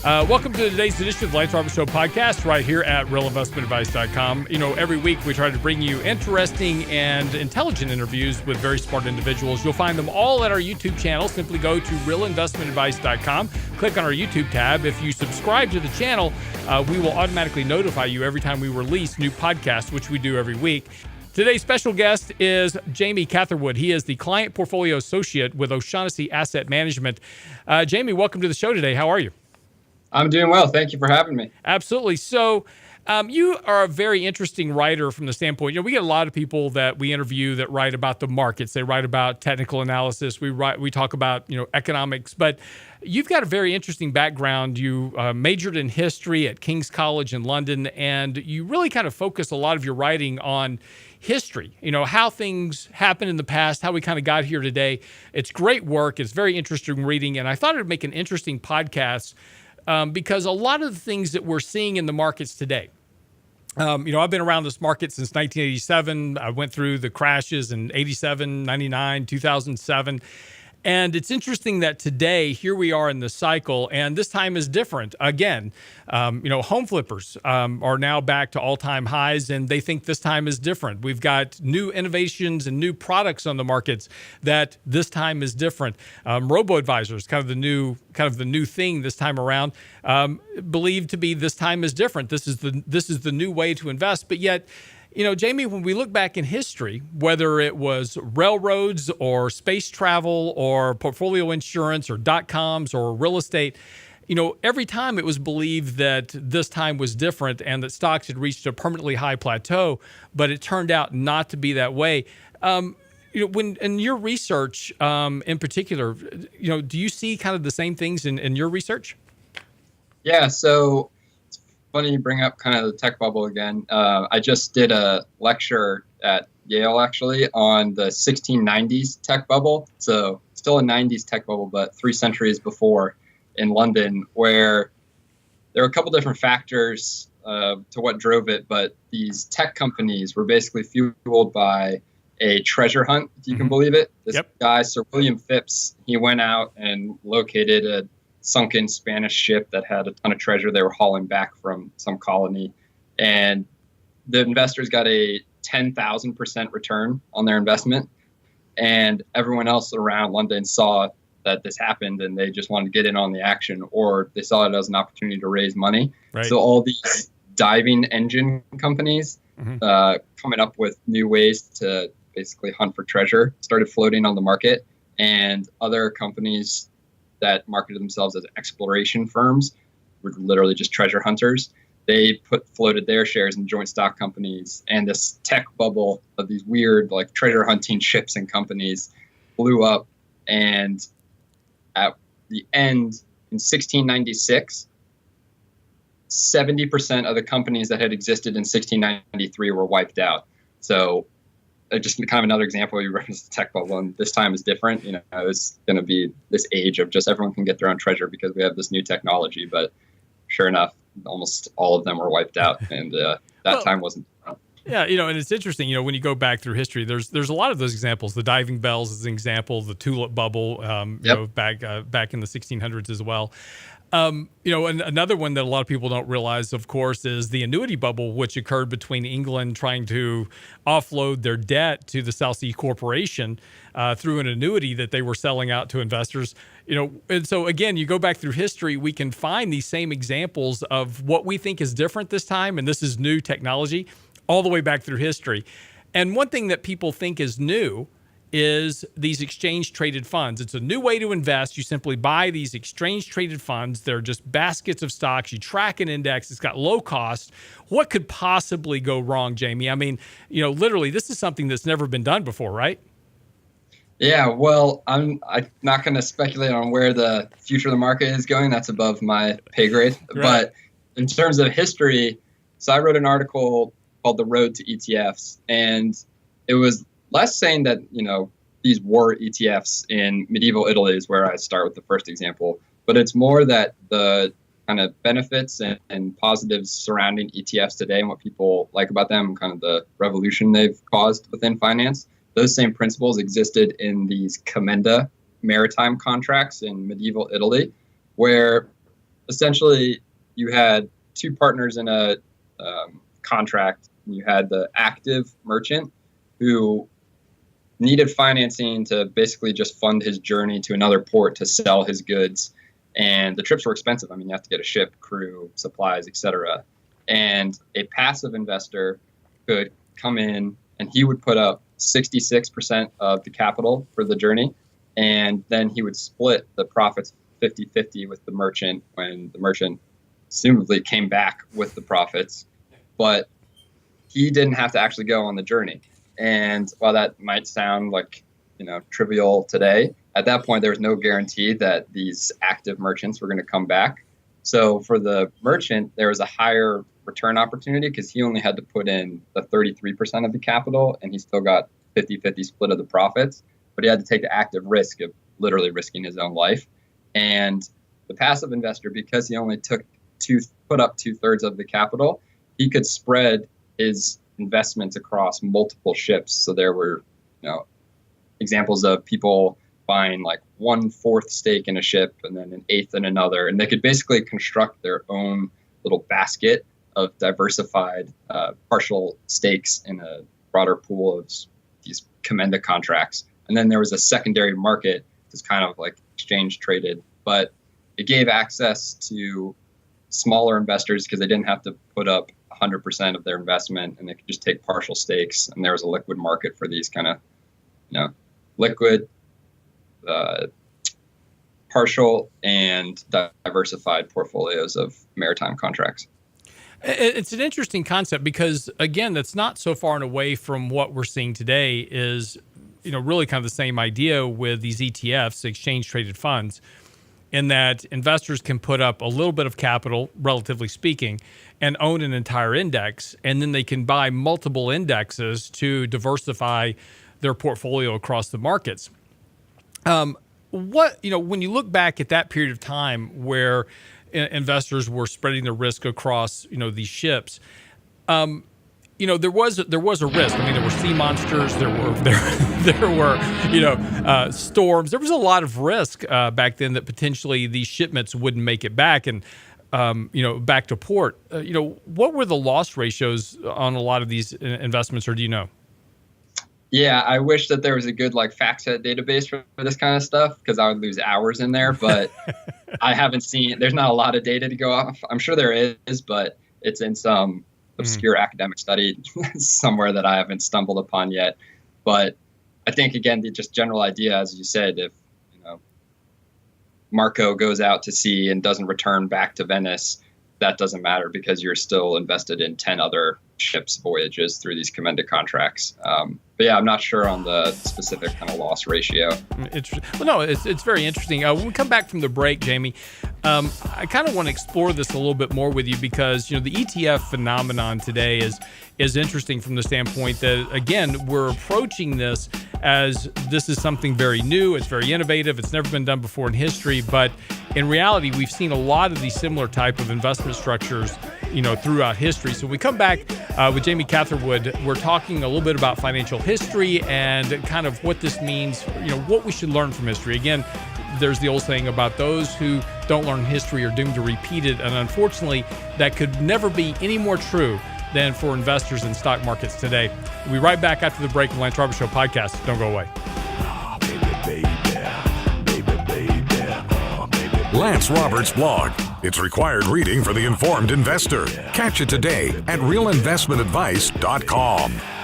Welcome to today's edition of the Lance Roberts Show podcast right here at realinvestmentadvice.com. Every week we try to bring you interesting and intelligent interviews with very smart individuals. You'll find them all at our YouTube channel. Simply go to realinvestmentadvice.com, click on our YouTube tab. If you subscribe to the channel, we will automatically notify you every time we release new podcasts, which we do every week. Today's special guest is Jamie Catherwood. He is the Client Portfolio Associate with O'Shaughnessy Asset Management. Jamie, welcome to the show today. How are you? I'm doing well. Thank you for having me. Absolutely. So you are a very interesting writer from the standpoint, we get a lot of people that we interview that write about the markets. They write about technical analysis. We talk about, economics, but you've got a very interesting background. You majored in history at King's College in London, and you really kind of focus a lot of your writing on history, how things happened in the past, how we kind of got here today. It's great work. It's very interesting reading. And I thought it would make an interesting podcast because a lot of the things that we're seeing in the markets today, I've been around this market since 1987. I went through the crashes in 87, 99, 2007. And it's interesting that today, here we are in the cycle, and this time is different. Again, home flippers are now back to all-time highs, and they think this time is different. We've got new innovations and new products on the markets that this time is different. Robo-advisors, kind of the new thing this time around, believed to be this time is different. This is the new way to invest, but yet, Jamie, when we look back in history, whether it was railroads or space travel or portfolio insurance or dot-coms or real estate, every time it was believed that this time was different and that stocks had reached a permanently high plateau, but it turned out not to be that way. When in your research in particular, do you see kind of the same things in your research? Yeah, so funny you bring up kind of the tech bubble again. I just did a lecture at Yale, actually, on the 1690s tech bubble. So still a 90s tech bubble, but 3 centuries before in London, where there were a couple different factors to what drove it. But these tech companies were basically fueled by a treasure hunt, if you can believe it. This guy, Sir William Phipps, he went out and located a sunken Spanish ship that had a ton of treasure they were hauling back from some colony. And the investors got a 10,000% return on their investment. And everyone else around London saw that this happened and they just wanted to get in on the action, or they saw it as an opportunity to raise money. Right. So all these diving engine companies coming up with new ways to basically hunt for treasure started floating on the market, and other companies that marketed themselves as exploration firms were literally just treasure hunters. They floated their shares in joint stock companies, and this tech bubble of these weird like treasure hunting ships and companies blew up. And at the end, in 1696, 70% of the companies that had existed in 1693 were wiped out. So just kind of another example, you referenced the tech bubble, and this time is different. It's going to be this age of just everyone can get their own treasure because we have this new technology. But sure enough, almost all of them were wiped out, and time wasn't. Yeah, and it's interesting, when you go back through history, there's a lot of those examples. The diving bells is an example, the tulip bubble, back in the 1600s as well. And another one that a lot of people don't realize, of course, is the annuity bubble, which occurred between England trying to offload their debt to the South Sea Corporation through an annuity that they were selling out to investors. And so again, you go back through history, we can find these same examples of what we think is different this time, and this is new technology, all the way back through history. And one thing that people think is new is these exchange-traded funds. It's a new way to invest. You simply buy these exchange-traded funds. They're just baskets of stocks. You track an index. It's got low cost. What could possibly go wrong, Jamie? I mean, literally, this is something that's never been done before, right? Yeah, well, I'm not going to speculate on where the future of the market is going. That's above my pay grade. Right. But in terms of history, so I wrote an article called The Road to ETFs, and it was less saying that, these were ETFs in medieval Italy is where I start with the first example, but it's more that the kind of benefits and positives surrounding ETFs today and what people like about them, kind of the revolution they've caused within finance, those same principles existed in these commenda maritime contracts in medieval Italy, where essentially you had two partners in a contract. You had the active merchant who needed financing to basically just fund his journey to another port to sell his goods. And the trips were expensive. I mean, you have to get a ship, crew, supplies, etc. And a passive investor could come in and he would put up 66% of the capital for the journey. And then he would split the profits 50-50 with the merchant when the merchant assumably came back with the profits. But he didn't have to actually go on the journey. And while that might sound like, trivial today, at that point, there was no guarantee that these active merchants were going to come back. So for the merchant, there was a higher return opportunity because he only had to put in the 33% of the capital and he still got 50-50 split of the profits. But he had to take the active risk of literally risking his own life. And the passive investor, because he only put up 2/3 of the capital, he could spread his investments across multiple ships. So there were, examples of people buying like 1/4 stake in a ship and then 1/8 in another. And they could basically construct their own little basket of diversified partial stakes in a broader pool of these commenda contracts. And then there was a secondary market that's kind of like exchange traded, but it gave access to smaller investors because they didn't have to put up 100% of their investment and they could just take partial stakes. And there was a liquid market for these kind of, liquid, partial and diversified portfolios of maritime contracts. It's an interesting concept because, again, that's not so far and away from what we're seeing today is, really kind of the same idea with these ETFs, exchange traded funds, in that investors can put up a little bit of capital, relatively speaking, and own an entire index, and then they can buy multiple indexes to diversify their portfolio across the markets. When you look back at that period of time where investors were spreading the risk across, these ships, there was a risk. I mean, there were sea monsters, there were storms. There was a lot of risk back then that potentially these shipments wouldn't make it back and back to port. What were the loss ratios on a lot of these investments, or do you know? Yeah, I wish that there was a good FactSet database for this kind of stuff because I would lose hours in there, but I haven't seen, there's not a lot of data to go off. I'm sure there is, but it's in some obscure academic study somewhere that I haven't stumbled upon yet. But I think, again, the just general idea, as you said, if Marco goes out to sea and doesn't return back to Venice, that doesn't matter because you're still invested in 10 other ships' voyages through these commenda contracts. But yeah, I'm not sure on the specific kind of loss ratio. It's very interesting. When we come back from the break, Jamie, I kind of want to explore this a little bit more with you because, the ETF phenomenon today is interesting from the standpoint that, again, we're approaching this as this is something very new. It's very innovative. It's never been done before in history. But in reality, we've seen a lot of these similar type of investment structures, throughout history. So when we come back with Jamie Catherwood, we're talking a little bit about financial history and kind of what this means, what we should learn from history. Again, there's the old saying about those who don't learn history are doomed to repeat it. And unfortunately, that could never be any more true than for investors in stock markets today. We'll be right back after the break with Lance Roberts Show podcast. Don't go away. Lance Roberts blog. It's required reading for the informed investor. Catch it today at realinvestmentadvice.com.